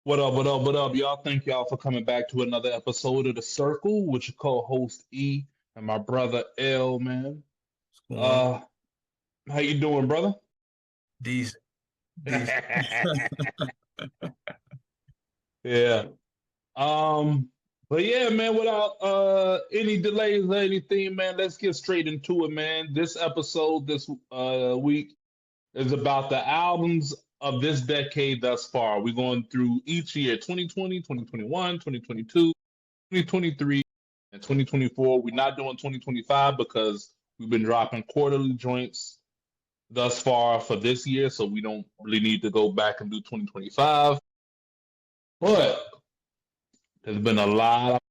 What up, what up, what up, y'all? Thank y'all for coming back to another episode of The Circle with your co-host E and my brother L, man. Going Uh, how you doing, brother? decent, decent. Yeah. Um, but yeah, man, without any delays or anything, man, let's get straight into it, man. This episode this week is about the albums of this decade thus far. We're going through each year, 2020, 2021, 2022, 2023, and 2024. We're not doing 2025 because we've been dropping quarterly joints thus far for this year, so we don't really need to go back and do 2025. But there's been a lot.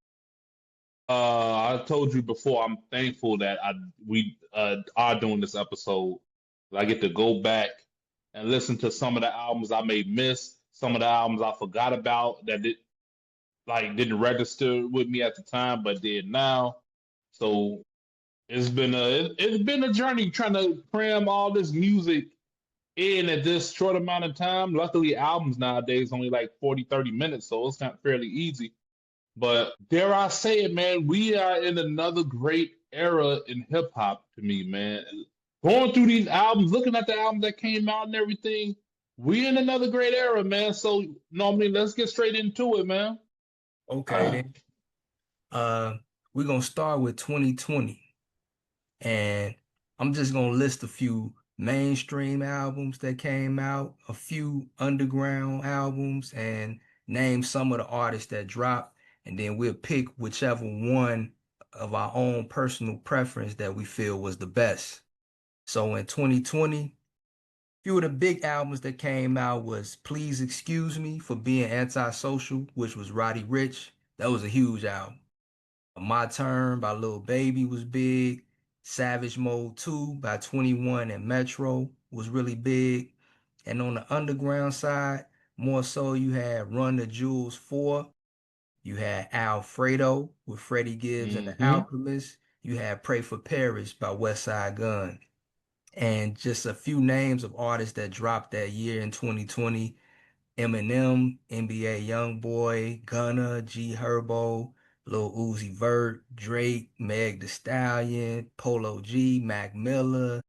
I told you before, I'm thankful that we are doing this episode. I get to go back and listen to some of the albums I may miss, some of the albums I forgot about that didn't register with me at the time, but did now. So it's been a journey trying to cram all this music in at this short amount of time. Luckily, albums nowadays only like 40, 30 minutes, so it's not fairly easy. But dare I say it, man, we are in another great era in hip hop to me, man. Going through these albums, looking at the albums that came out and everything, we in another great era, man. So normally let's get straight into it, man. Okay, then. Uh, we're gonna start with 2020, and I'm just gonna list a few mainstream albums that came out, a few underground albums, and name some of the artists that dropped, and then we'll pick whichever one of our own personal preference that we feel was the best. So in 2020, few of the big albums that came out was Please Excuse Me for Being Antisocial, which was Roddy Ricch. That was a huge album. My Turn by Lil Baby was big. Savage Mode 2 by 21 and Metro was really big. And on the underground side, more so you had Run the Jewels 4. You had Alfredo with Freddie Gibbs and the Hmm. Alchemist. You had Pray for Paris by West Side Gun. And just a few names of artists that dropped that year in 2020: Eminem, NBA Youngboy, Gunna, G Herbo, Lil Uzi Vert, Drake, Meg Thee Stallion, Polo G, Mac Miller,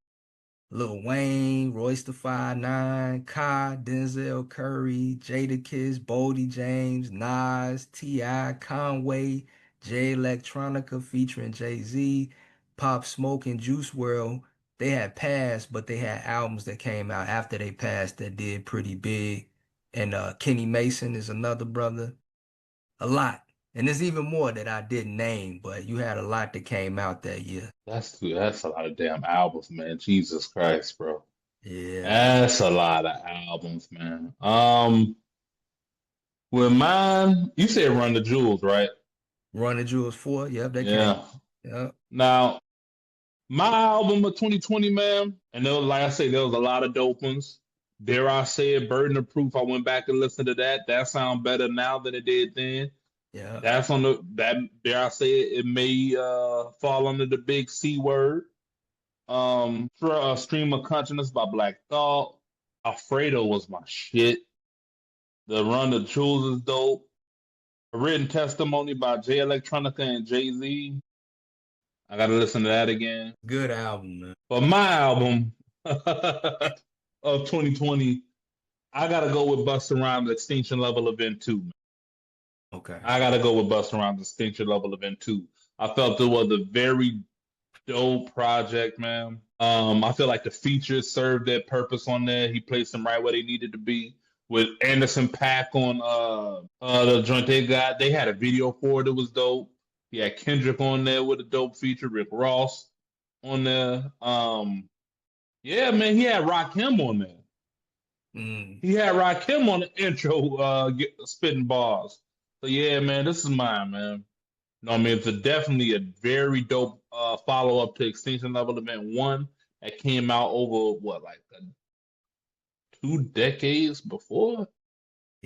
Lil Wayne, Royce da 5'9", Kai, Denzel Curry, Jadakiss, Boldy James, Nas, T.I., Conway, Jay Electronica featuring Jay-Z, Pop Smoke and Juice WRLD. They had passed, but they had albums that came out after they passed that did pretty big. And Kenny Mason is another brother. A lot. And there's even more that I didn't name, but you had a lot that came out that year. That's a lot of damn albums, man. Jesus Christ, bro. Yeah. That's a lot of albums, man. With mine, you said Run the Jewels, right? Run the Jewels 4. Yep, they came. Yeah. Yep. Now, my album of 2020, man, and there was, like I say, there was a lot of dope ones. Dare I say it, Burden of Proof. I went back and listened to that. That sounds better now than it did then. Yep. That's on the that dare I say it, it may fall under the big C word. Stream of Consciousness by Black Thought. Alfredo was my shit. The Run the Jewels is dope. A Written Testimony by Jay Electronica and Jay Z. I gotta listen to that again. Good album, man. But my album of 2020, I gotta go with Busta Rhymes Extinction Level Event 2. Okay. I gotta go with Busta Rhymes Extinction Level Event 2. I felt it was a very dope project, man. I feel like the features served their purpose on there. He placed them right where they needed to be. With Anderson .Paak on the joint they got, they had a video for it. It was dope. He had Kendrick on there with a dope feature. Rick Ross on there. Yeah, man, he had Rakim on there. Mm. He had Rakim on the intro, spitting bars. So yeah, man, this is mine, man. No, I mean it's definitely a very dope follow up to Extinction Level Event 1 that came out over what, like 2 decades before?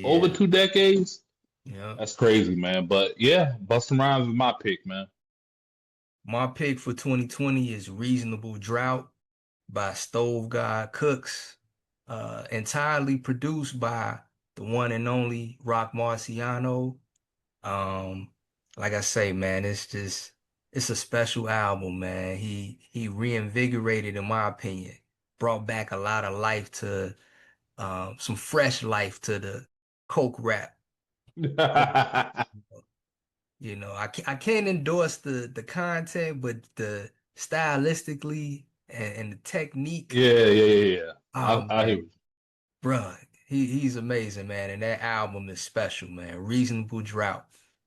Over Yeah. 2 decades? Yeah. That's crazy, man. But yeah, Busta Rhymes is my pick, man. My pick for 2020 is Reasonable Drought by Stove God Cooks. Entirely produced by the one and only Rock Marciano. Um, like I say, man, it's a special album, man. He reinvigorated, in my opinion, brought back a lot of life to some fresh life to the Coke rap. Coke, I can't endorse the content, but the stylistically and the technique, Yeah, yeah, yeah, yeah. oh I hear man, you. bruh, he's amazing, man. And that album is special, man. Reasonable Drought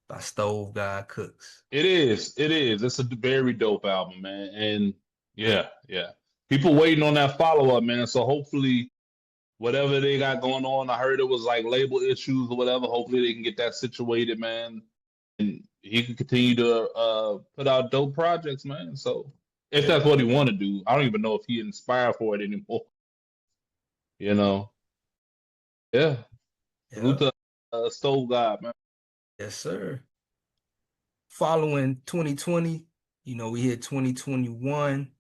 by Stove God Cooks. It is. It is. It's a very dope album, man. And yeah, yeah. People waiting on that follow up, man. So hopefully, whatever they got going on, I heard it was like label issues or whatever. Hopefully, they can get that situated, man. And he can continue to put out dope projects, man. So if that's what he want to do, I don't even know if he inspired for it anymore. You know, yeah. Salute Yeah, to Stove God, man. yes, sir. Following 2020, we hit 2021,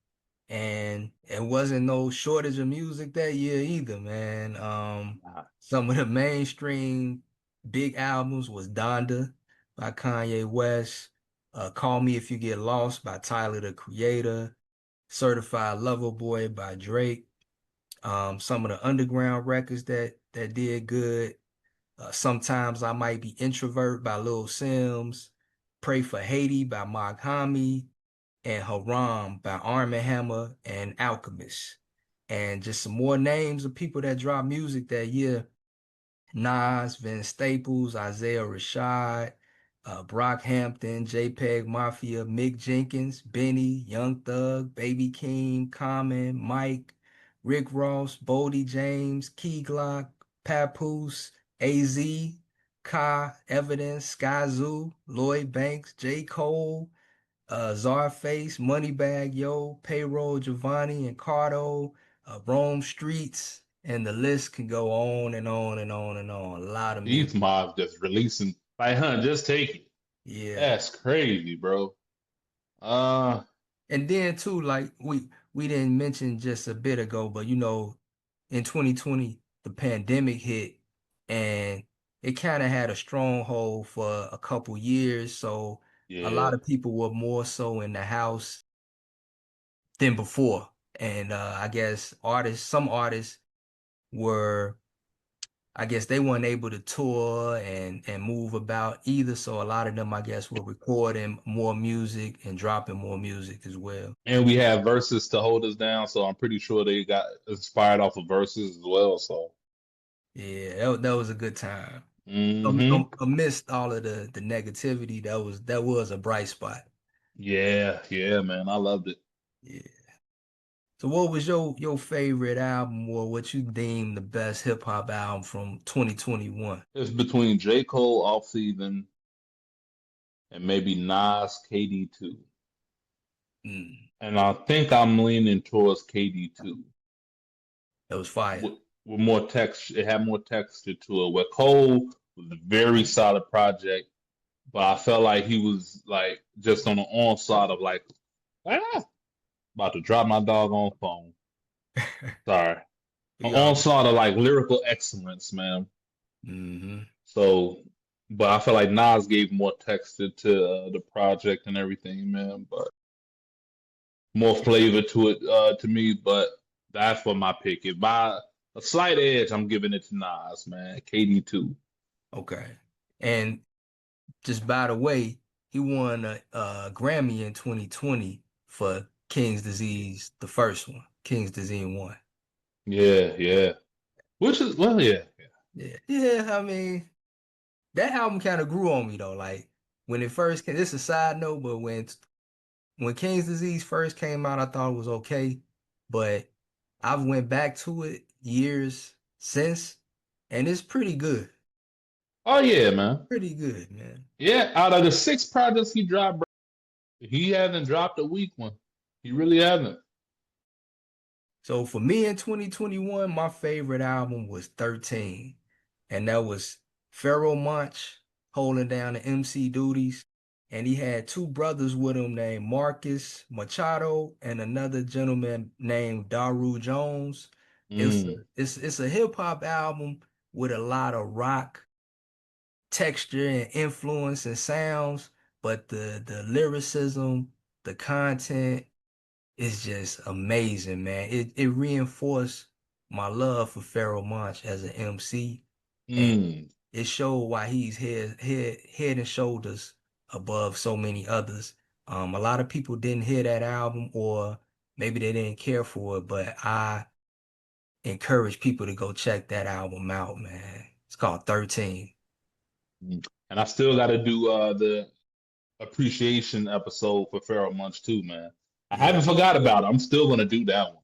and it wasn't no shortage of music that year either, man. Some of the mainstream big albums was Donda by Kanye West, Call Me If You Get Lost by Tyler, the Creator, Certified Lover Boy by Drake. Some of the underground records that did good. Sometimes I Might Be Introvert by Lil Sims, Pray for Haiti by Mark Hami, and Haram by Arm& Hammer and Alchemist. And just some more names of people that dropped music that year. Nas, Vince Staples, Isaiah Rashad, Brockhampton, JPEG Mafia, Mick Jenkins, Benny, Young Thug, Baby Keem, Common, Mike, Rick Ross, Boldy James, Key Glock, Papoose, AZ, Ka, Evidence, Skyzoo, Lloyd Banks, J. Cole, Czarface, Moneybag Yo, Payroll, Giovanni, and Cardo, Rome Streets, and the list can go on and on and on and on. A lot of These music. mobs just releasing like, huh, just take it. Yeah. That's crazy, bro. Uh, And then too, like we didn't mention just a bit ago, but in 2020, the pandemic hit and it kind of had a stronghold for a couple years. So a lot yeah. of people were more so in the house than before. And I guess some artists were, I guess they weren't able to tour and move about either. So a lot of them, I guess, were recording more music and dropping more music as well. And we have verses to hold us down, so I'm pretty sure they got inspired off of verses as well. So, Yeah, that was a good time. hmm Amidst all of the negativity, that was a bright spot. yeah, yeah, man, I loved it. Yeah. So what was your favorite album or what you deem the best hip hop album from 2021? It's between J. Cole off season and maybe Nas KD2. Mm, And I think I'm leaning towards KD2 that was fire. with more text. It had more texture to it. Where Cole was a very solid project, but I felt like he was like just on the onslaught of like, ah, about to drop my doggone phone. Sorry. An We all onslaught of like lyrical excellence, man. hmm So, but I feel like Nas gave more texture to the project and everything, man. But more flavor to it to me. But that's what my pick. If by a slight edge, I'm giving it to Nas, man. KD2. Okay. And just by the way, he won a Grammy in 2020 for King's Disease, the first one, King's Disease 1. Yeah, yeah. Which is well, yeah, yeah. Yeah, yeah. I mean, that album kind of grew on me though. Like when it first came, this is a side note, but when King's Disease first came out, I thought it was okay, but I've went back to it years since, and it's pretty good. Oh yeah, man. Pretty good, man. Yeah, out of the six projects he dropped, bro, he hasn't dropped a weak one. He really hasn't. So for me in 2021, my favorite album was 13. And that was Pharoah Monch holding down the MC duties. And he had two brothers with him named Marcus Machado and another gentleman named Daru Jones. It's a, Mm. it's a hip hop album, with a lot of rock texture and influence and sounds, but the lyricism, the content is just amazing, man. It reinforced my love for Pharoah Monch as an MC, and Mm. it showed why he's head and shoulders above so many others. A lot of people didn't hear that album, or maybe they didn't care for it, but I encourage people to go check that album out, man. It's called 13. Mm. And I still got to do the appreciation episode for Pharoah Monch too, man. I Yeah, haven't forgot about it. I'm still gonna do that one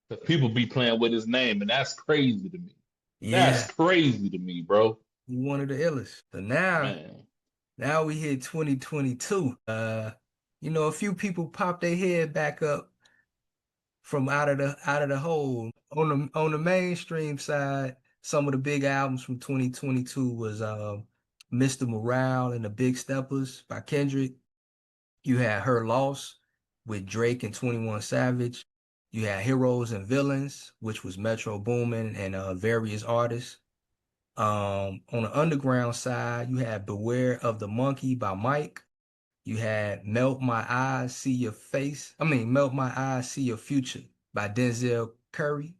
because people be playing with his name, and that's crazy to me. That's yeah, crazy to me, bro. he one of the illest. So Man. now we hit 2022. A few people pop their head back up from out of the hole. On the mainstream side, some of the big albums from 2022 was Mr. Morale and the Big Steppers by Kendrick. You had Her Loss with Drake and 21 Savage. You had Heroes and Villains, which was Metro Boomin and various artists. On the underground side, you had Beware of the Monkey by Mike. You had Melt My Eyes, See Your Face. I mean, Melt My Eyes, See Your Future by Denzel Curry.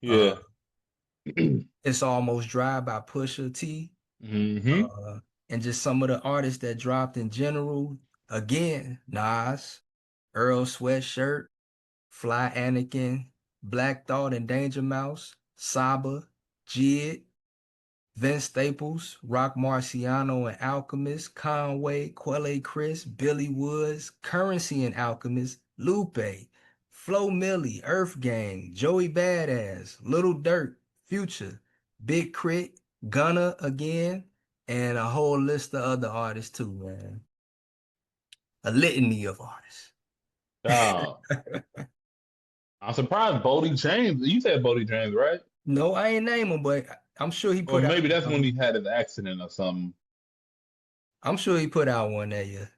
Uh, Yeah. It's Almost Dry by Pusha T. Hmm. Uh, and just some of the artists that dropped in general. Again, Nas, Earl Sweatshirt, Fly Anakin, Black Thought and Danger Mouse, Saba, Jid, Vince Staples, Rock Marciano and Alchemist, Conway, Quelle Chris, Billy Woods, Currency and Alchemist, Lupe, Flo Milli, Earth Gang, Joey Badass, Little Dirt, Future, Big Crit, Gunna again, and a whole list of other artists too, man. A litany of artists. Uh, I'm surprised Bodie James. You said Bodie James, right? No, I ain't name him, but I'm sure he Or put out maybe that's when one. he had his accident or something, I'm sure he put out one that year.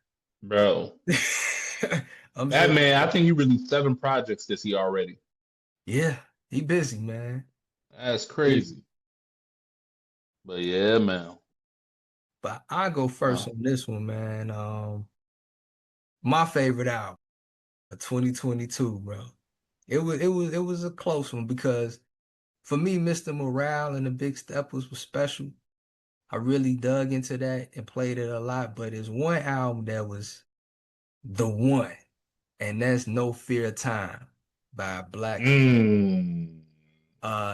bro. I'm That sure. man, I think he released 7 projects this year already. Yeah, he busy, man. That's Busy. crazy. But yeah, man. But I go first Uh, on this one, man. My favorite album of 2022, bro. It was a close one because for me, Mr. Morale and the Big Steppers was special. I really dug into that and played it a lot, but it's one album that was the one, and that's No Fear of Time by Black Thought. mm,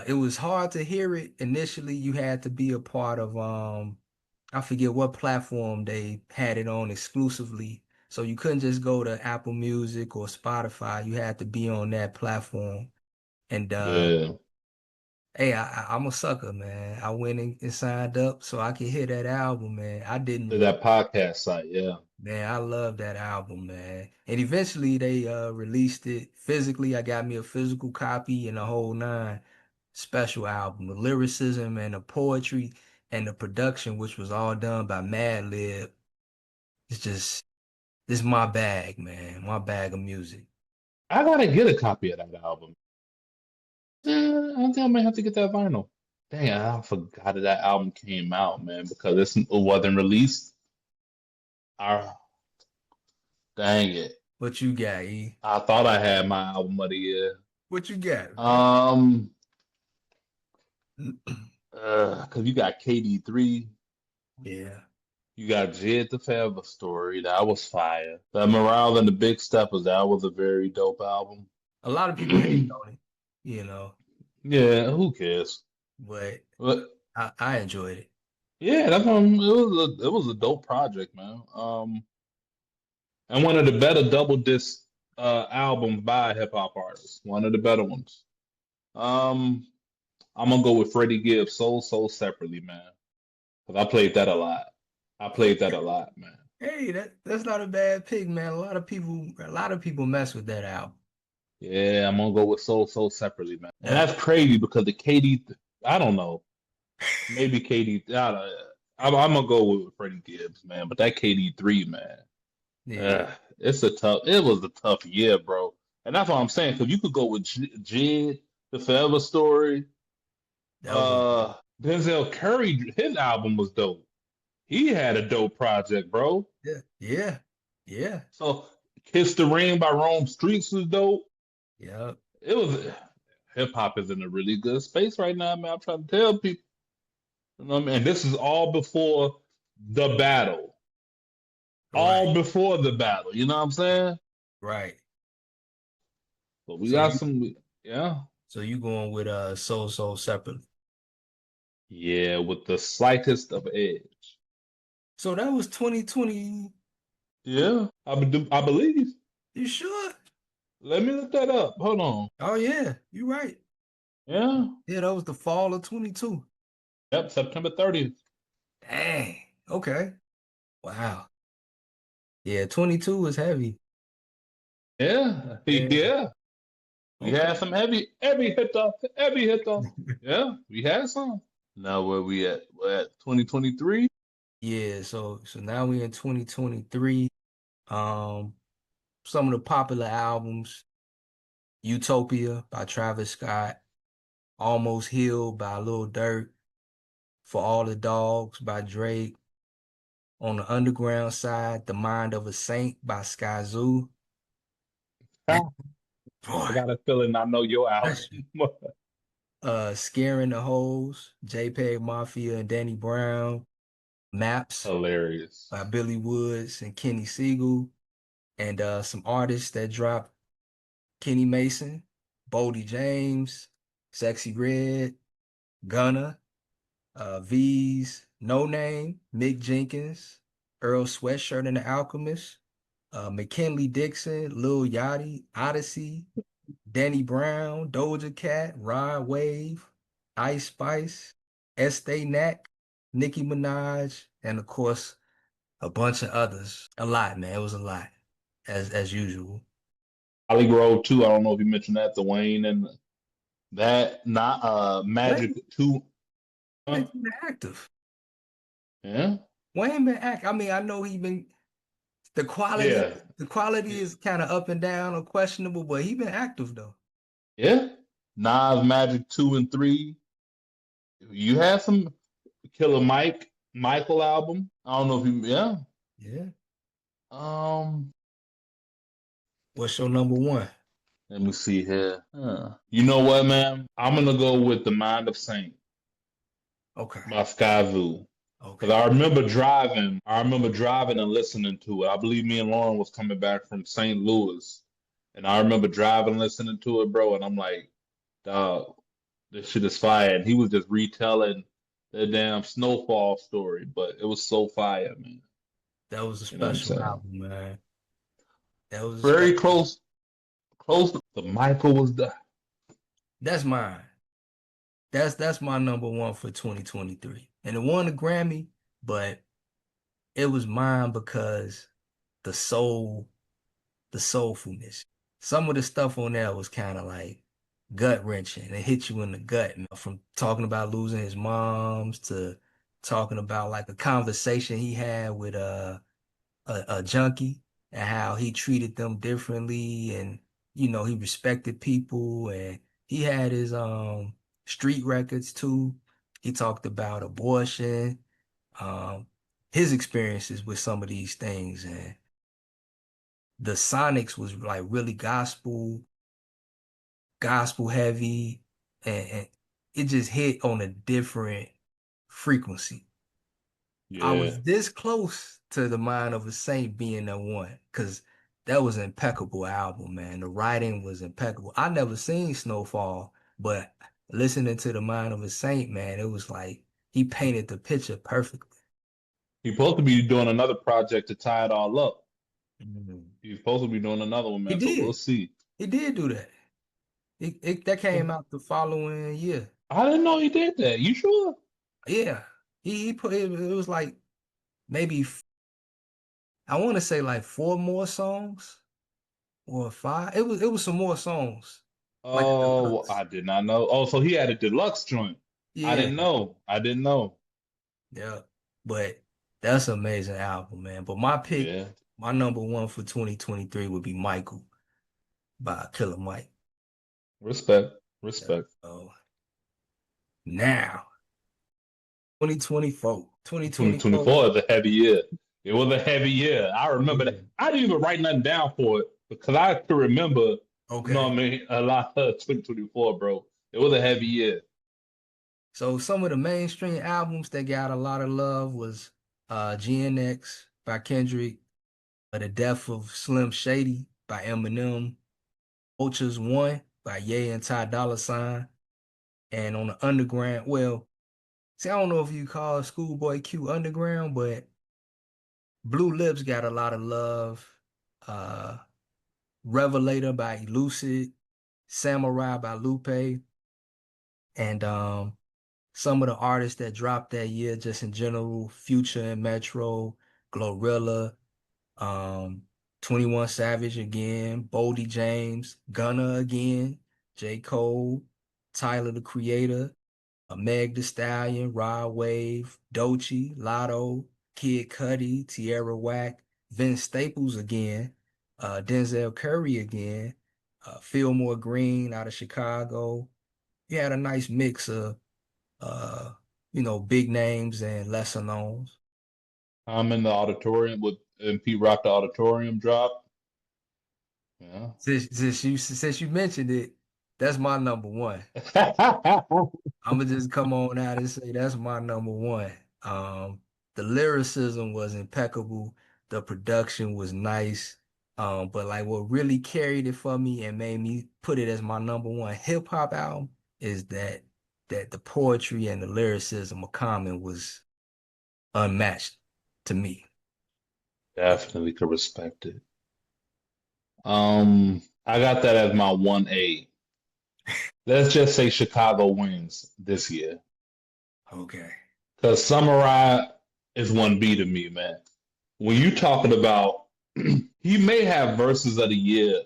It was hard to hear it initially. You had to be a part of I forget what platform they had it on exclusively. So you couldn't just go to Apple Music or Spotify. You had to be on that platform. And yeah. hey, I'm a sucker, man. I went and signed up so I could hear that album, man. I To didn't, that podcast site, yeah. man. I love that album, man. And eventually they released it physically. I got me a physical copy and the whole nine. Special album. The lyricism and the poetry and the production, which was all done by Madlib. It's just it's my bag, man. My bag of music. I gotta get a copy of that album. I think I might have to get that vinyl. Dang, I forgot that that album came out, man, because it wasn't released. I, dang it. What you got, E? I thought I had my album of the year. What you got, man? Um, cause you got KD3, Yeah. you got Jid the Forever Story, that was fire. The Morale and the Big Steppers, that was a very dope album. A lot of people hate on it, you know, Yeah, who cares? but But I enjoyed it. yeah, it was a dope project, man. And one of the better double disc albums by a hip hop artist. One of the better ones. Um, I'm gonna go with Freddie Gibbs, Soul Separately, man. Because I played that a lot. I played that a lot, man. Hey, that's not a bad pick, man. A lot of people mess with that album. Yeah, I'm gonna go with Soul Separately, man. And that's crazy because the KD, I don't know, maybe KD, I don't, I'm gonna go with Freddie Gibbs, man. But that KD3, man, Yeah, it was a tough year, bro. And that's what I'm saying. Because you could go with Jid, the Forever Story, that was a Denzel Curry, his album was dope. He had a dope project, bro. Yeah, yeah, yeah, So Kiss the Ring by Rome Streets was dope. yeah. It was hip hop is in a really good space right now, man. I'm trying to tell people. You know what I mean? And this is all before the battle. Right, All before the battle. You know what I'm saying? right. But we So got you some, yeah. so you going with Soul separately. Yeah, with the slightest of edge. So that was 2020. Yeah, I believe. You sure? Let me look that up. Hold on. Oh yeah, you're right. Yeah. Yeah, that was the fall of 22. Yep, September 30th. Dang. Okay. Wow. Yeah, 22 was heavy. Yeah. Yeah. Yeah. We Okay. had some heavy hit off. Yeah, we had some. Now where we at? We're at 2023. Yeah, so now we're in 2023. Um, some of the popular albums, Utopia by Travis Scott, Almost Healed by Lil Durk, For All the Dogs by Drake. On the underground side, The Mind of a Saint by Skyzoo. And Ah, I boy, got a feeling I know your album. that's Scaring the Hoes, JPEG Mafia and Danny Brown, Maps Hilarious. by Billy Woods and Kenny Siegel, and some artists that dropped Kenny Mason, Boldy James, Sexy Red, Gunna, V's, No Name, Mick Jenkins, Earl Sweatshirt and the Alchemist, McKinley Dixon, Lil Yachty, Odyssey, Danny Brown, Doja Cat, Rod Wave, Ice Spice, Estee Nack, Nicki Minaj, and of course a bunch of others. A lot, man. It was a lot, as usual. Holly Grove too. I don't know if you mentioned that, the Wayne and that not Wayne, Magic 2. Wayne's been active. Yeah. Wayne been active. I mean, I know he been the quality. Yeah. The quality is kind of up and down or questionable, but he been active though. Yeah. Nas Magic 2 and 3. You had some Killer Michael album. I don't know if you yeah. Yeah. Um What's your number one? Let me see here. You know what, man? I'm gonna go with The Mind of Saint Okay. by Skyzoo. Because Okay. I remember driving and listening to it. I believe me and Lauren was coming back from St. Louis. And I remember driving, listening to it, bro, and I'm like, dog, this shit is fire. And he was just retelling the damn snowfall story, but it was so fire, man. That was a You know what I'm special saying? album, man. That was a Very special. close. The Michael was the That's mine. That's my number one for 2023. And it won a Grammy, but it was mine because the soul, the soulfulness. Some of the stuff on there was kind of like gut wrenching. It hit you in the gut, man. From talking about losing his moms to talking about like a conversation he had with a junkie and how he treated them differently, and he respected people, and he had his street records too. He talked about abortion, um his experiences with some of these things, and the Sonics was like really gospel heavy, and it just hit on a different frequency. I yeah. was this close to The Mind of a Saint being the one, because that was an impeccable album, man. The writing was impeccable. I never seen Snowfall, but listening to The Mind of a Saint, man, it was like he painted the picture perfectly. He's supposed to be doing another project to tie it all up. Mhm. He's supposed to be doing another one, He man. So we'll did. see. He did do that. That came out the following year. I didn't know he did that. You sure? Yeah. He put it was like maybe I want to say like four more songs or five. It was some more songs, like a Oh, deluxe. I did not know. Oh, so he had a deluxe joint. I Yeah, didn't know. I didn't know. yeah. But that's an amazing album, man. But my pick, Yeah. my number one for 2023 would be Michael by Killer Mike. Respect. Yeah. Respect. So now 2024. 2024. 2024 is a heavy year. It was a heavy year. I remember Yeah. that. I didn't even write nothing down for it because I could remember, you know what Okay. I mean, a lot of 2024, bro. It was a heavy year. So some of the mainstream albums that got a lot of love was GNX by Kendrick, The Death of Slim Shady by Eminem, Ultras One by Ye and Ty Dolla Sign, and on the underground, well, see, I don't know if you call Schoolboy Q underground, but Blue Lips got a lot of love. Uh, Revelator by Elucid, Samurai by Lupe, and some of the artists that dropped that year, just in general, Future and Metro, Glorilla, um, 21 Savage again, Boldy James, Gunna again, J. Cole, Tyler the Creator, Meg Thee Stallion, Rod Wave, Doechii, Lotto, Kid Cudi, Tierra Whack, Vince Staples again, Denzel Curry again, Fillmore Green out of Chicago. He had a nice mix of uh, big names and lesser knowns. I'm in the auditorium with and Pete Rock the auditorium drop. Yeah. Since you mentioned it, that's my number one. I'm gonna just come on out and say that's my number one. Um, the lyricism was impeccable, the production was nice. But like what really carried it for me and made me put it as my number one hip hop album is that the poetry and the lyricism of Common was unmatched to me. Definitely could respect it. I got that as my 1A. Let's just say Chicago wins this year. Okay. Because Samurai is 1B to me, man. When you talking about he may have verses of the year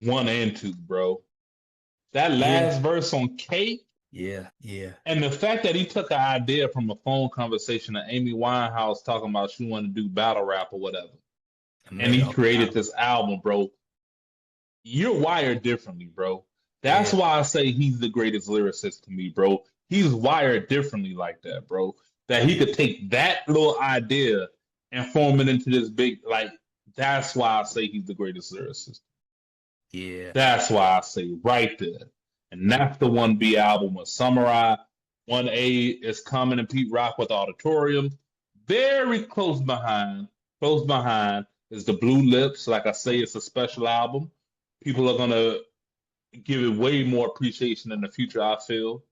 one and two, bro. That Yeah, last verse on Kate yeah, yeah. and the fact that he took an idea from a phone conversation of Amy Winehouse talking about she wanted to do battle rap or whatever. I And made he a whole created album. this album, bro. You're wired differently, bro. That's Yeah, why I say he's the greatest lyricist to me, bro. He's wired differently like that, bro. That he yeah, could take that little idea and form it into this big, like, that's why I say he's the greatest lyricist. yeah, That's why I say right there. And that's the 1B album with Samurai. 1A is Common and Pete Rock with Auditorium. Very close behind is the Blue Lips. Like I say, it's a special album. People are gonna give it way more appreciation in the future, I feel.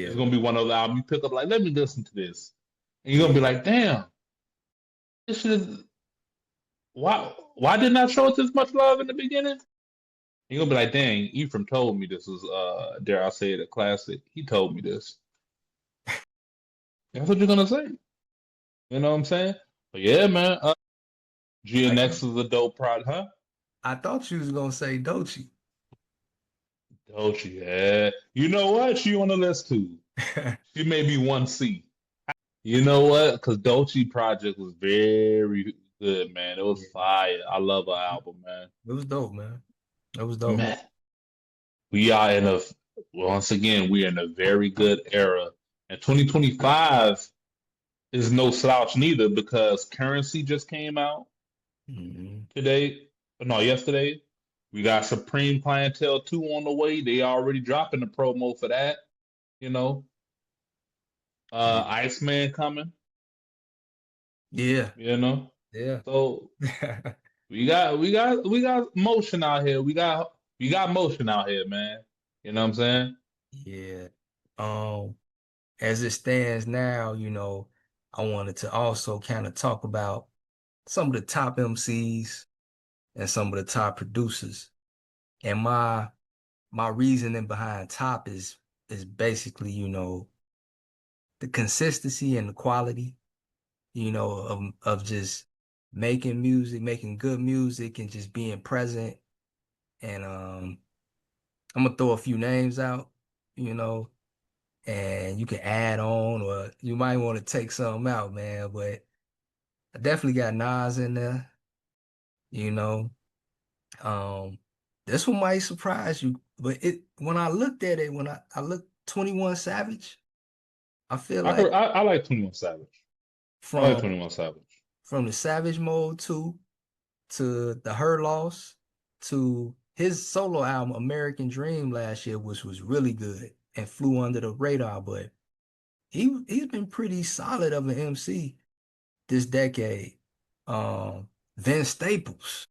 It's yeah, gonna be one of the albums you pick up, like, let me listen to this. And you're gonna be yeah, like, damn, this is why didn't I show it this much love in the beginning? You're gonna be like, dang, Ephraim told me this was dare I say it, a classic. He told me this. That's what you're gonna say. You know what I'm saying? But yeah, man, I GNX is a dope product, huh? I thought you was gonna say Doechii. Doechii, yeah. You know what? She on the list too. She may be 1C. You know what? Because Doechii project was very good, man. It was Yeah, fire. I love her album, man. it was dope, man. It was dope. Man, we are in a once again, we are in a very good era. And 2025 is no slouch neither because Currency just came out Hmm. today. No, yesterday. We got Supreme Clientele 2 on the way. They already dropping the promo for that, you know. Yeah, Iceman coming, yeah, you know. yeah, So we got motion out here. We got motion out here, man. You know what I'm saying? yeah. Um, as it stands now, I wanted to also kind of talk about some of the top MCs and some of the top producers. And my reasoning behind top is basically, the consistency and the quality, of just making music, making good music and just being present. And I'm gonna throw a few names out, you know, and you can add on or you might want to take some out, man. But I definitely got Nas in there, you know. Um, this one might surprise you, but it when I looked at it, when I looked 21 Savage. I feel I like could I like 21 Savage. I like from 21 Savage. from the Savage Mode 2 to the Her Loss to his solo album American Dream last year, which was really good and flew under the radar, but he's been pretty solid of an MC this decade. Um, Vince Staples.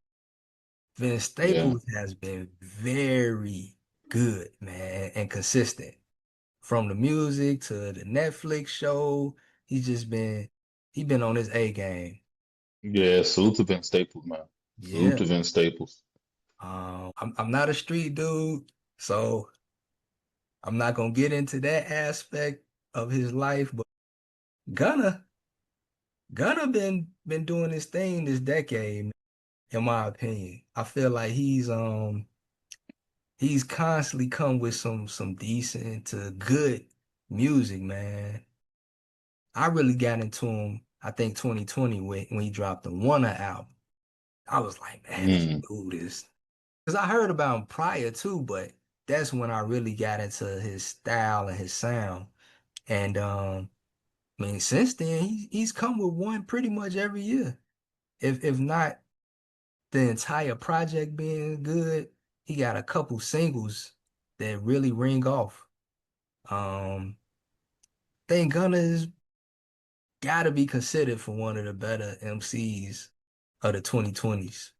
Vince Yeah. Staples has been very good, man, and consistent. From the music to the Netflix show, he's just been on his A game. Yeah, salute to Vince Staples, man. Salute Yeah. to Vince Staples. I'm not a street dude, so I'm not gonna get into that aspect of his life, but Gunna, Gunna been doing his thing this decade, in my opinion. I feel like he's constantly come with some decent to good music, man. I really got into him, I think 2020 when he dropped the Wanna album. I was like, man, this Mm. dude is because I heard about him prior too, but that's when I really got into his style and his sound. And I mean, since then he's come with one pretty much every year. If not the entire project being good, he got a couple singles that really ring off. Think Gunna is gotta be considered for one of the better MCs of the 2020s.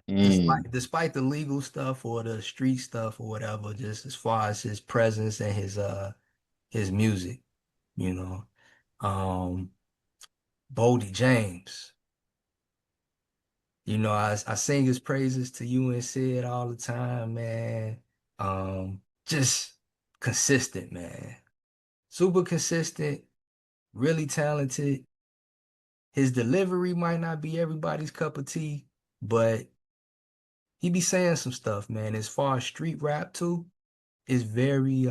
Mm. Despite the legal stuff or the street stuff or whatever, just as far as his presence and his music, you know. Um Boldy James, I sing his praises to you and Sid all the time, man. Just consistent, man. Super consistent, really talented. His delivery might not be everybody's cup of tea, but he be saying some stuff, man. As far as street rap too, is very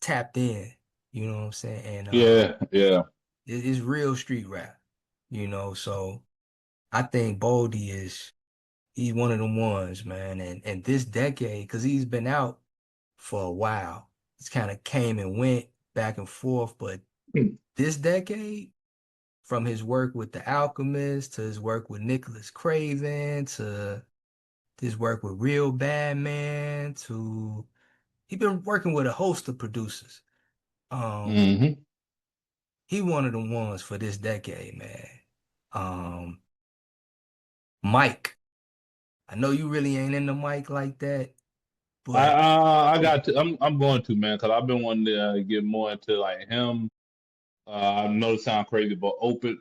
tapped in, you know what I'm saying? And Yeah, yeah. it's real street rap, so I think Boldy he's one of them ones, man. And this decade, because he's been out for a while, it's kind of came and went back and forth, but this decade, from his work with The Alchemist to his work with Nicholas Craven to his work with Real Bad Man to he been working with a host of producers. Um, Hmm. he one of the ones for this decade, man. Um, Mike, I know you really ain't into Mike like that, but I got to. I'm going to, man, because I've been wanting to get more into like him. I know it sound crazy, but open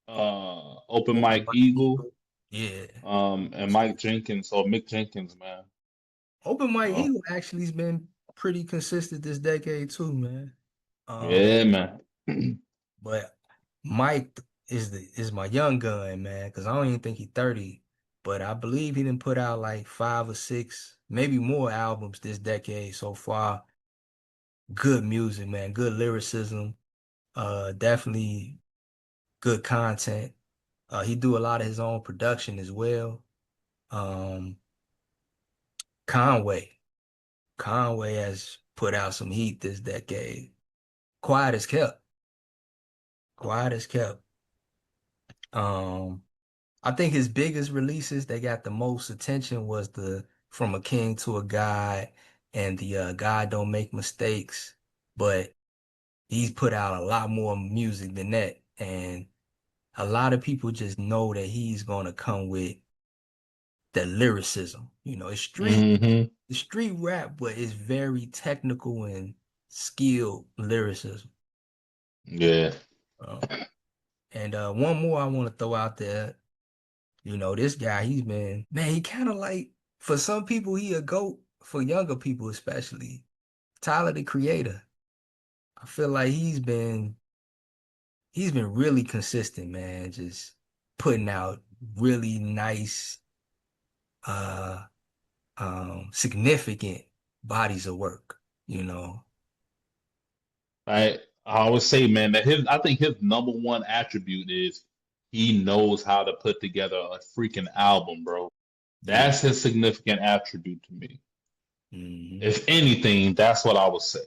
Open Mike Mike Eagle, Eagle, yeah. and Mike Jenkins or Mick Jenkins, man. Open Mike Uh, Eagle actually's been pretty consistent this decade too, man. Um, yeah, man. but Mike is my young gun, man, because I don't even think he's 30, but I believe he didn't put out like 5 or 6, maybe more albums this decade so far. Good music, man, good lyricism, definitely good content. He do a lot of his own production as well. Um, Conway. Conway has put out some heat this decade. Quiet as kept. Quiet as kept. Um, I think his biggest releases that got the most attention was the From a King to a God and the God Don't Make Mistakes. But he's put out a lot more music than that. And a lot of people just know that he's gonna come with the lyricism. Hmm. It's street rap, but it's very technical and skilled lyricism. Yeah. Uh, and one more I want to throw out there. This guy, man, he kind of like, for some people, he a GOAT, for younger people especially. Tyler, the Creator. I feel like he's been really consistent, man, just putting out really nice, uh, significant bodies of work, you know. I always say, man, that I think his number one attribute is he knows how to put together a freaking album, bro. Yeah. That's his significant attribute to me. Hmm. If anything, that's what I would say.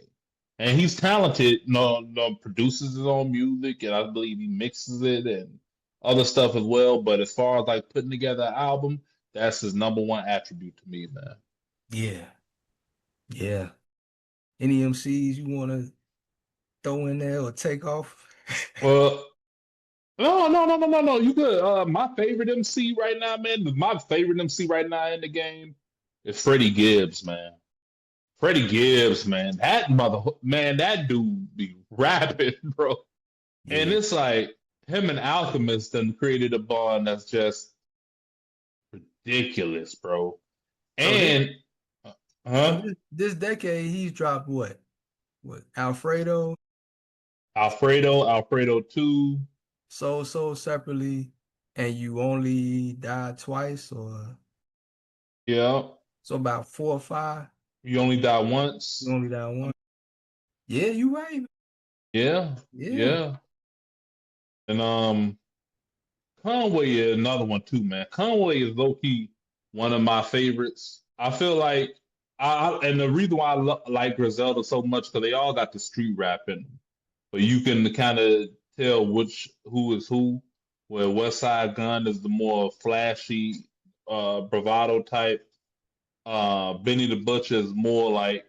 and he's talented. No, no, produces his own music, and I believe he mixes it and other stuff as well. But as far as like putting together an album, that's his number one attribute to me, man. Yeah, yeah. Any MCs you want to throw in there or take off? Well, no, no, no, no, no, no. You could. My favorite MC right now, man. My favorite MC right now in the game is Freddie Gibbs, man. Freddie Gibbs, man. That mother, man. That dude be rapping, bro. And Yeah. it's like him and Alchemist done created a bond that's just ridiculous, bro. So this And so huh? this decade he's dropped what? What? Alfredo, Alfredo 2. So separately, and you only died twice, or Yeah. so about 4 or 5. You only die You once. only died one. Yeah, you right. Yeah. Yeah. Yeah. And Conway is another one too, man. Conway is low key one of my favorites. I feel like and the reason why like Griselda so much because they all got the street rap in them, but you can kind of tell which who is who. Where West Side Gun is the more flashy, bravado type. Benny the Butcher is more like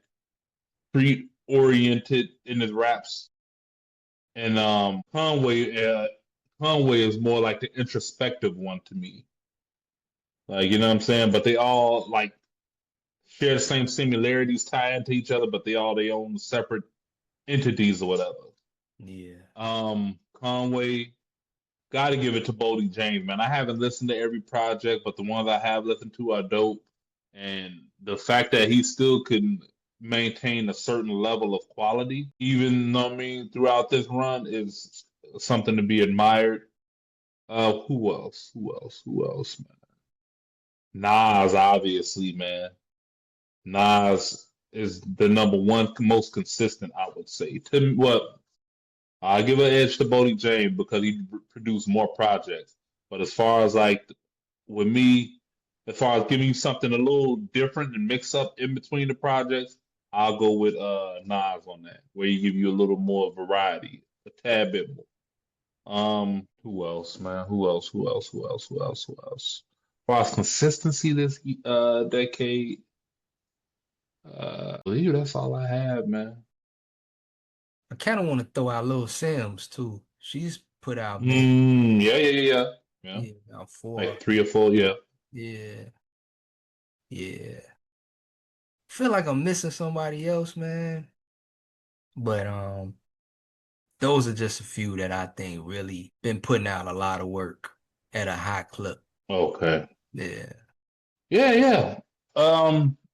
street oriented in his raps, and Conway is more like the introspective one to me. Like, you know what I'm saying? But they all like share the same similarities, tie into each other, but they all their own separate entities or whatever. Yeah. Conway, gotta give it to Bodie James, man. I haven't listened to every project, but the ones I have listened to are dope. And the fact that he still can maintain a certain level of quality, even I mean throughout this run, is something to be admired. Who else? Who else? Who else, man? Nas, obviously, man. Nas is the number one most consistent, I would say. To what I give an edge to Bodie James because he produced more projects. But as far as like with me, as far as giving you something a little different and mix up in between the projects, I'll go with Nas on that, where he give you a little more variety, a tad bit more. Who else, man? Who else? Who else? Who else? Who else? Who else? As far as consistency this decade, I believe that's all I have, man. I kind of want to throw out Lil Sims too. She's put out maybe, Yeah, yeah, yeah, yeah. Yeah. yeah, about four. Like 3 or 4, yeah. Yeah, yeah. Feel like I'm missing somebody else, man. But those are just a few that I think really been putting out a lot of work at a high clip. Okay. Yeah, Yeah, yeah.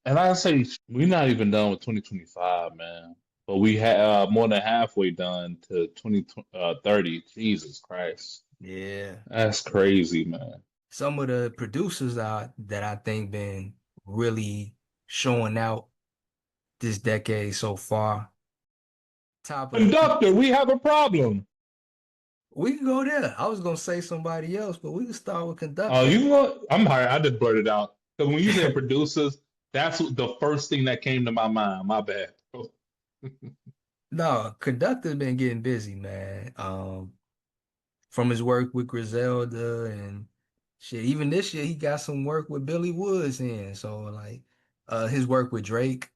And I say we're not even done with 2025, man. But we have more than halfway done to 2030. Jesus Christ. yeah. That's crazy, man. Some of the producers out that I think been really showing out this decade so far. Top of the Conductor, we have a problem. We can go there. I was gonna say somebody else, but we can start with Oh, conductor. you know, I'm sorry, I just blurted out. Because when you said producers, that's the first thing that came to my mind. My bad. No, conductor been getting busy, man. From his work with Griselda and shit. Even this year, he got some work with Billy Woods in. So like, his work with Drake.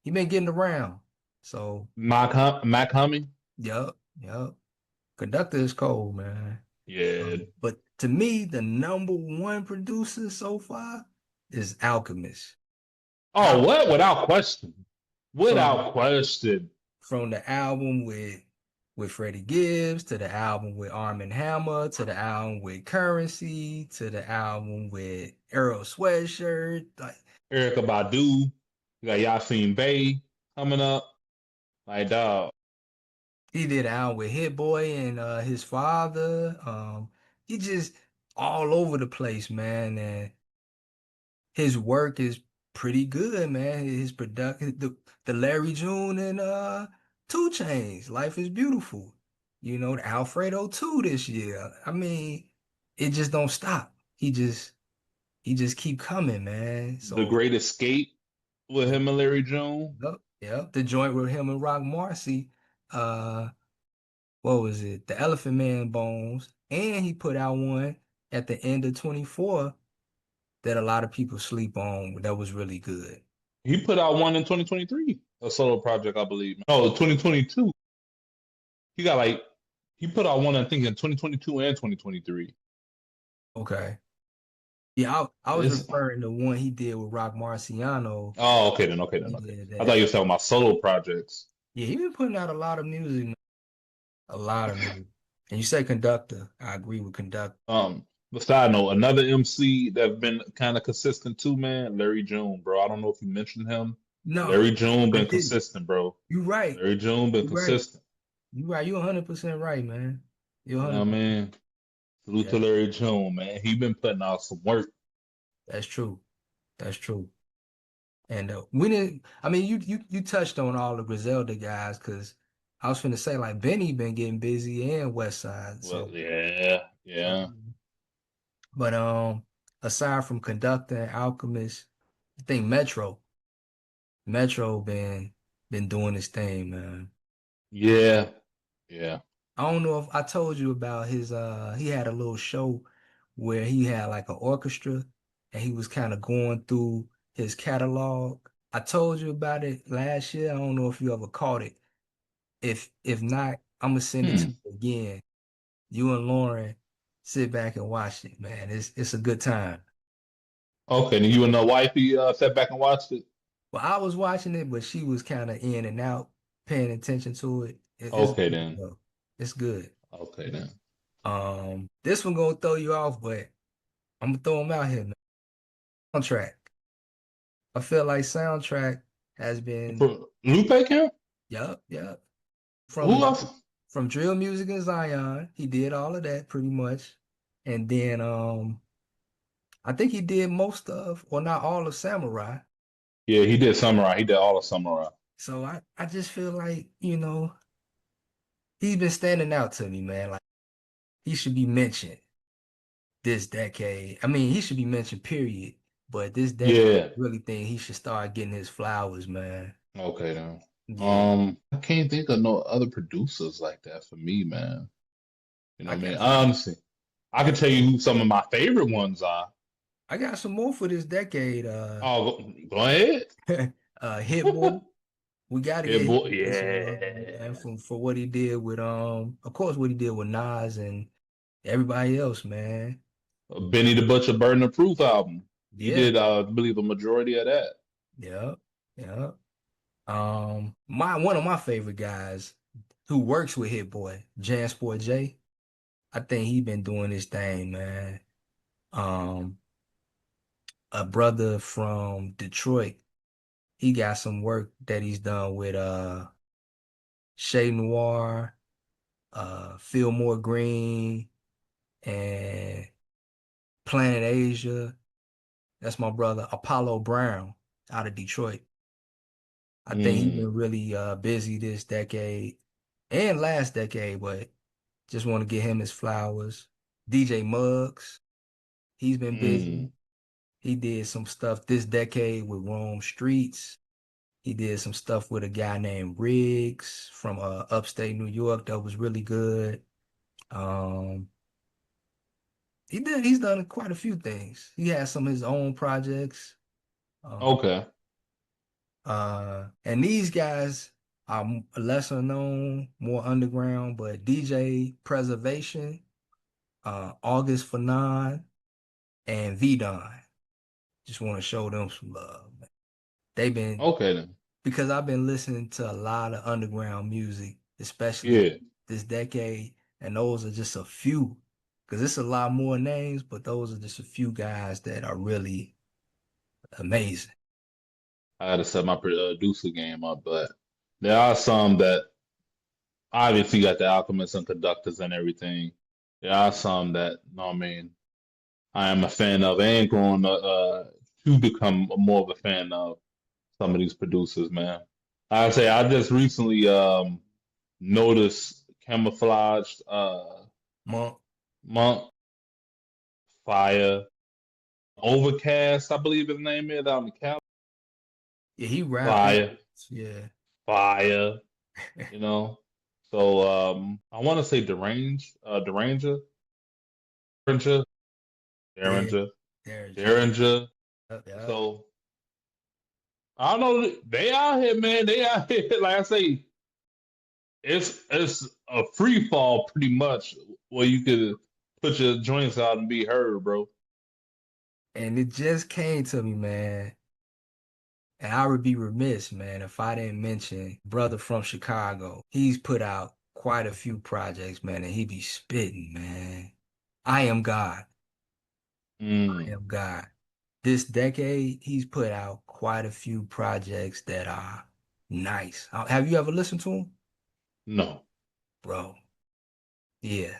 He been getting around. So, Mac Humming? yup, yup. Conductor is cold, man. Yeah. But to me, the number one producer so far is Alchemist. Oh, Al what? Without question. from Without question. from the album with Freddie Gibbs to the album with Arm& Hammer to the album with Currency to the album with Earl Sweatshirt. Like Erica Badu. You got Yasin Bey coming up. Like, dog. he did an album with Hit Boy and his father. He just all over the place, man. And his work is pretty good, man. His production, the Larry June and 2 Chainz, Life is Beautiful. You know, the Alfredo 2 this year. I mean, it just don't stop. He just keep coming, man. The So Great Escape with him and Larry June. yep, Yep, the joint with him and Rock Marcy. Uh, what was it? The Elephant Man Bones, and he put out one at the end of 24 that a lot of people sleep on. That was really good. He put out one in 2023, a solo project, I believe. No, 2022. He got like he put out one, I think, in 2022 and 2023. Okay. Yeah, I was It's referring to one he did with Rock Marciano. oh, okay then, okay then, okay. Yeah, I thought that. you were talking about solo projects. Yeah, he been putting out a lot of music, man. A lot of music. And you say conductor. I agree with conductor. But side note, another MC that's been kind of consistent too, man, Larry June, bro. I don't know if you mentioned him. No, Larry June I been didn't. consistent, bro. You right. Larry June been You right. consistent. You right. You 100% right, man. You You know what I 100%. mean? Salute Yeah, to Larry June, man. He been putting out some work. that's true. That's true. And we didn't. I mean, you touched on all the Griselda guys because I was finna say like Benny been getting busy and West Side. Well, So, yeah, so, yeah. but aside from Conductor and Alchemist, I think Metro been doing his thing, man. Yeah, yeah. I don't know if I told you about his he had a little show where he had like an orchestra and he was kind of going through his catalog. I told you about it last year. I don't know if you ever caught it. If not, I'm gonna send it to Hmm. you again. You and Lauren sit back and watch it, man. It's a good time. Okay, then you and the wifey sat back and watched it? Well, I was watching it, but she was kind of in and out, paying attention to it. It's Okay good then. though. It's good. Okay then. This one gonna throw you off, but I'm gonna throw them out here, man. Soundtrack. I feel like soundtrack has been, For Lupe Camp? yup. Who From else? from drill music in Zion, he did all of that pretty much. And then I think he did most of, or not all of Samurai. Yeah, he did Samurai. He did all of Samurai. So I just feel like, he's been standing out to me, man. Like he should be mentioned this decade. I mean, he should be mentioned, period. But this decade, Yeah. I really think he should start getting his flowers, man. Okay then. Yeah. I can't think of no other producers like that for me, man. You know I what I mean? got Honestly, I can tell you who some of my favorite ones are. I got some more for this decade. Oh, go ahead. Hit Boy. We gotta Yeah, get boy. Hit Boy some love, man, Yeah. from for what he did with of course what he did with Nas and everybody else, man. Benny the Butcher Burden of Proof album. He Yeah, did, I believe, the majority of that. yeah, yeah. My one of my favorite guys who works with Hit Boy, Jansport J. I think he been doing his thing, man. Um, a brother from Detroit, he got some work that he's done with Shay Noir, Fillmore Green, and Planet Asia. That's my brother Apollo Brown out of Detroit. I think he's Mm, been really busy this decade and last decade, but just want to give him his flowers. DJ Muggs, he's been busy. mm, He did some stuff this decade with Rome Streets. He did some stuff with a guy named Riggs from upstate New York that was really good. Um, he's done quite a few things. He has some of his own projects. Um, okay. and these guys are lesser known, more underground, but DJ Preservation, August Fanon, and V Don. Just want to show them some love. Man. They've been Okay then. because I've been listening to a lot of underground music, especially Yeah. this decade, and those are just a few. Because it's a lot more names, but those are just a few guys that are really amazing. I had to set my producer game up, but there are some that obviously got the alchemists and conductors and everything. There are some that, no, I mean, I am a fan of and going to become more of a fan of some of these producers, man. I say I just recently noticed camouflaged Monk, monk fire overcast, I believe his name is out in Cal yeah, he rapping. fire. Yeah. fire, you know. So I want to say Deranger, Derringer, Yeah. Derringer, There's yeah. Derringer. Yep, yep. So I don't know. They out here, man. They out here. Like I say, it's a free fall pretty much where you could put your joints out and be heard, bro. And it just came to me, man. And I would be remiss, man, if I didn't mention brother from Chicago. He's put out quite a few projects, man, and he be spitting, man. I am God. I Mm, am God. This decade, he's put out quite a few projects that are nice. Have you ever listened to him? no. Bro, yeah,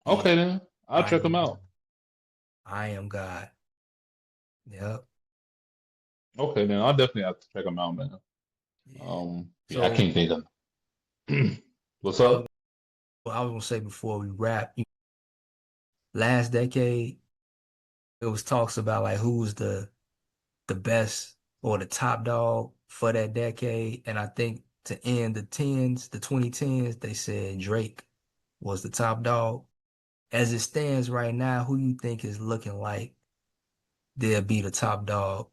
yeah. Okay then. I'll I check them am out. God. I am God. Yep. Okay then. I'll definitely have to check them out, man. Yeah. Yeah, I So can't think of. What's I was, up? I was gonna say before we wrap, last decade, it was talks about like who's the best or the top dog for that decade. And I think to end the 2010s, they said Drake was the top dog. As it stands right now, who you think is looking like they'll be the top dog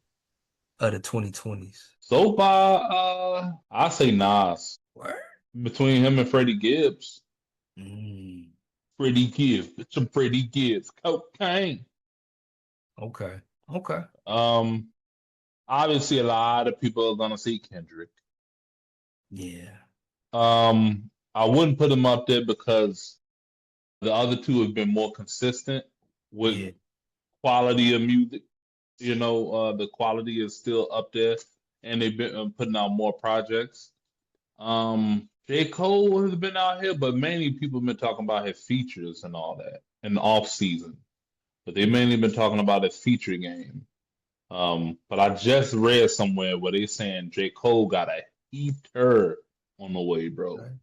of the 2020s? So far, I say Nas. Word? Between him and Freddie Gibbs. Mm, Freddie Gibbs. It's some Freddie Gibbs. Cocaine. okay. Okay. Um, Obviously a lot of people are gonna see Kendrick. Yeah. I wouldn't put him up there because the other two have been more consistent with Yeah. quality of music. The quality is still up there, and they've been putting out more projects. J. Cole has been out here, but mainly people have been talking about his features and all that in the off season. But they Yeah. mainly been talking about his feature game. But I just read somewhere where they saying J. Cole got a heater on the way, bro. Okay.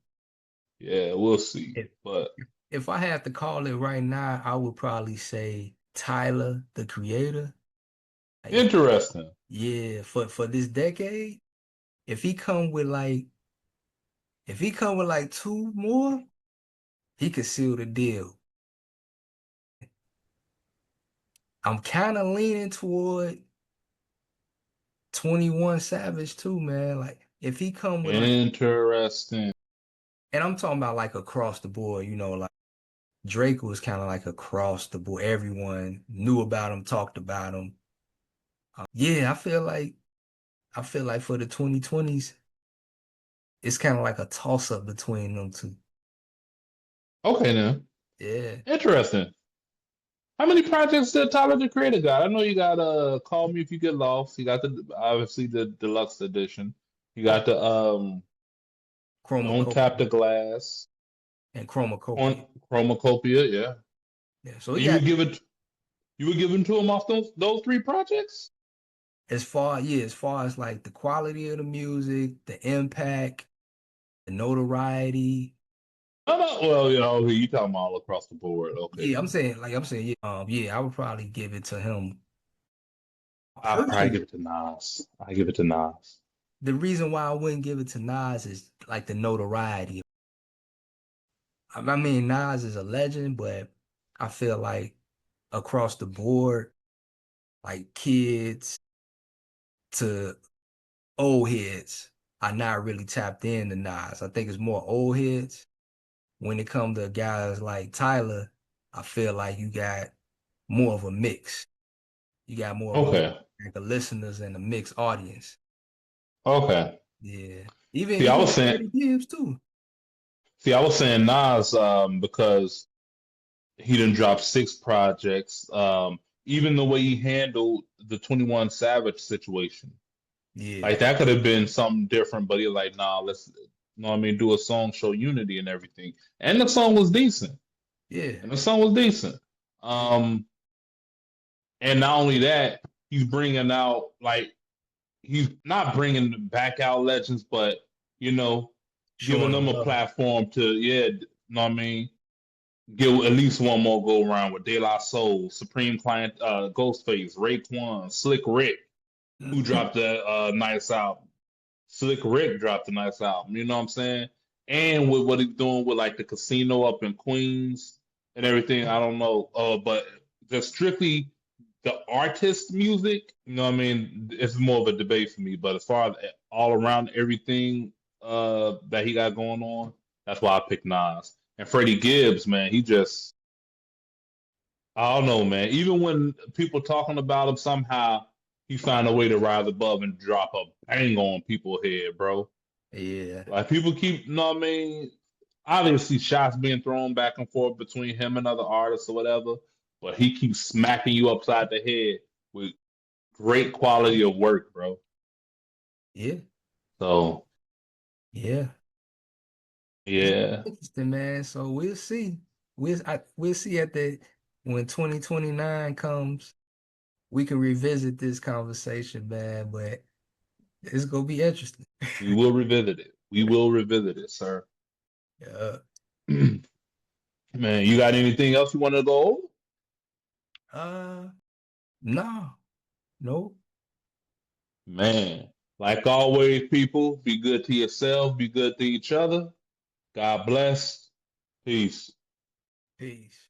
Yeah, we'll see. If But if I had to call it right now, I would probably say Tyler, the Creator. Like, interesting. yeah, for this decade, if he come with like if he come with like two more, he could seal the deal. I'm kind of leaning toward 21 Savage too, man. Like if he come with like, Interesting. and I'm talking about like across the board, like Drake was kind of like across the board. Everyone knew about him, talked about him. Yeah, I feel like for the 2020s, it's kind of like a toss up between them two. Okay, then. Yeah. Interesting. How many projects did Tyler the Creator got? I know you got Call Me If You Get Lost. You got the obviously the deluxe edition. You got the Don't Tap the Chromacopia Glass and Chromacopia. on Chromacopia, yeah. Yeah. So he And you got would give it you would give them to him off those three projects? as far as like the quality of the music, the impact, the notoriety. No, no. Well, you talking about all across the board. Okay, Yeah, I'm then. saying, yeah, yeah, I would probably give it to him I'll probably personally. give it to Nas. I give it to Nas. The reason why I wouldn't give it to Nas is like the notoriety. I mean, Nas is a legend, but I feel like across the board, like kids to old heads are not really tapped into Nas. I think it's more old heads. When it comes to guys like Tyler, I feel like you got more of a mix. You got more of a Okay. like a listeners and a mixed audience. Okay. Yeah. Even See, I even was with saying Freddie Gibbs too. See, I was saying Nas because he done dropped six projects. Even the way he handled the 21 Savage situation. Like Yeah. that could have been something different, but he like, nah, let's do a song, show unity and everything. And the song was decent. Yeah. And the song was decent. Yeah. Um, and not only that, he's bringing out like he's not bringing back out legends, but you know, giving Showing them them a love. platform to, yeah, give at least one more go around with De La Soul, Supreme Client, Ghostface, Raekwon, Slick Rick, who dropped a nice album. Slick Rick dropped a nice album. You know what I'm saying? And with what he's doing with like the casino up in Queens and everything, I don't know. But just strictly the artist music, you know what I mean? It's more of a debate for me. But as far as all around everything that he got going on, that's why I picked Nas. And Freddie Gibbs, man, he just I don't know, man. Even when people talking about him, somehow he found a way to rise above and drop a bang on people's head, bro. Yeah, Like people keep, you know what I mean? Obviously, shots being thrown back and forth between him and other artists or whatever, but he keeps smacking you upside the head with great quality of work, bro. yeah, So yeah. It's yeah, interesting, man. So we'll see. We'll see at the when 2029 comes, we can revisit this conversation, man. But it's gonna be interesting. we will revisit it. We will revisit it, sir. Yeah. Man, you got anything else you want to go over? Uh, no, no. Man, like always, people, be good to yourself, be good to each other. God bless. Peace. Peace.